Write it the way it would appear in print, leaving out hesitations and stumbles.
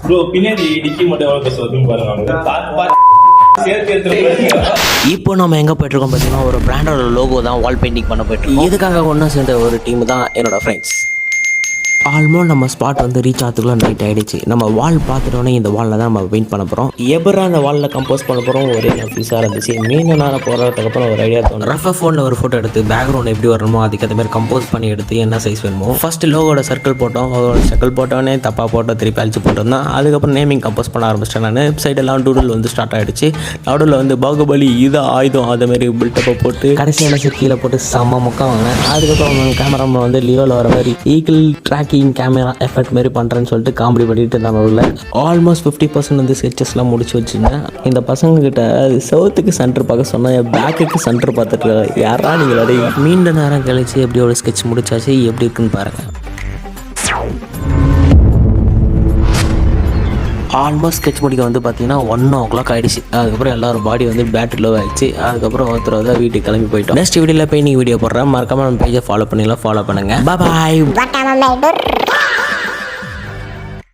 Bro பின்னாடி டிக்கி மட்டும் எவ்வளவு பெருசு வருதுன்னு பாருங்க. இப்போ நம்ம எங்கே போயிட்டுருக்கோம் பார்த்தீங்கன்னா ஒரு பிராண்டோட லோகோ தான் வால் பெயிண்டிங் பண்ண போயிட்டுருக்கோம். இதுக்காக ஒன்றா சேர்ந்த ஒரு டீம் தான் என்னோட ஃப்ரெண்ட்ஸ். ஆல்மோஸ்ட் நம்ம ஸ்பாட் வந்து ரீச் ஆகிறதுக்குள்ள நைட் ஆகிடுச்சு. நம்ம வால் பார்த்துட்டோன்னே இந்த வாலில் தான் நம்ம பெயிண்ட் பண்ண போகிறோம். எப்படா அந்த வாலில் கம்போஸ் பண்ண போகிறோம் ஒரே நஃபீஸாக இருந்துச்சு. மீன் நேரம் போகிறதுக்கப்புறம் ஒரு ஐடியா தோணும். ரஃபாக ஃபோனில் ஒரு ஃபோட்டோ எடுத்து பேக்ரவுண்ட் எப்படி வரணுமோ அதுக்கேற்ற மாதிரி கம்போஸ் பண்ணி எடுத்து என்ன சைஸ் வேணுமோ ஃபஸ்ட்டு லோகோட சர்க்கிள் போட்டோம். சர்க்கிள் போட்டோன்னே தப்பாக போட்டோம், திருப்பி அழிச்சு போட்டோம்னா அதுக்கப்புறம் நேமிங் கம்போஸ் பண்ண ஆரம்பிச்சிட்டேன். நான் வெப்சைடெல்லாம் டூடில் வந்து ஸ்டார்ட் ஆகிடுச்சு. நடுவில் வந்து பாகுபலி இது ஆயுதம் அதேமாரி பில்டப்பை போட்டு கடைசியான கீழே போட்டு செம்ம முக்கம் வாங்கினேன். அதுக்கப்புறம் கேமராமேன் வந்து லியோவில் வர மாதிரி ஈகிள் ட்ராக்கிங் கேமரா எஃபெக்ட் மாரி பண்ணுறேன்னு சொல்லிட்டு காமெடி பண்ணிட்டு இருந்தாங்க. உள்ள ஆல்மோஸ்ட் 50% வந்து ஸ்கெச்சஸ்லாம் முடிச்சு வச்சுருந்தேன். இந்த பசங்கக்கிட்ட சவுத்துக்கு சென்டர் பார்க்க சொன்னால் பேக்குக்கு சென்டர் பார்த்துட்டு யாரா நீங்களோட மீண்ட நேரம் கழிச்சு எப்படி ஒரு ஸ்கெட்ச் முடிச்சாச்சு எப்படி இருக்குன்னு பாருங்கள். ஆல்மோஸ்ட் ஸ்கெட்ச் முடிக்க வந்து பார்த்தீங்கன்னா 1 o'clock ஆகிடுச்சு. அதுக்கப்புறம் எல்லாரும் பாடி வந்து பேட்டரி லோ ஆகிடுச்சு. அதுக்கப்புறம் ஒருத்தர் வந்து வீட்டுக்கு கிளம்பி போயிட்டோம். நெக்ஸ்ட் வீடியோவில் பெயிண்டிங் வீடியோ போடுறேன். மறக்காம நம்ம பேஜை ஃபாலோ பண்ணுங்கள். பாய்.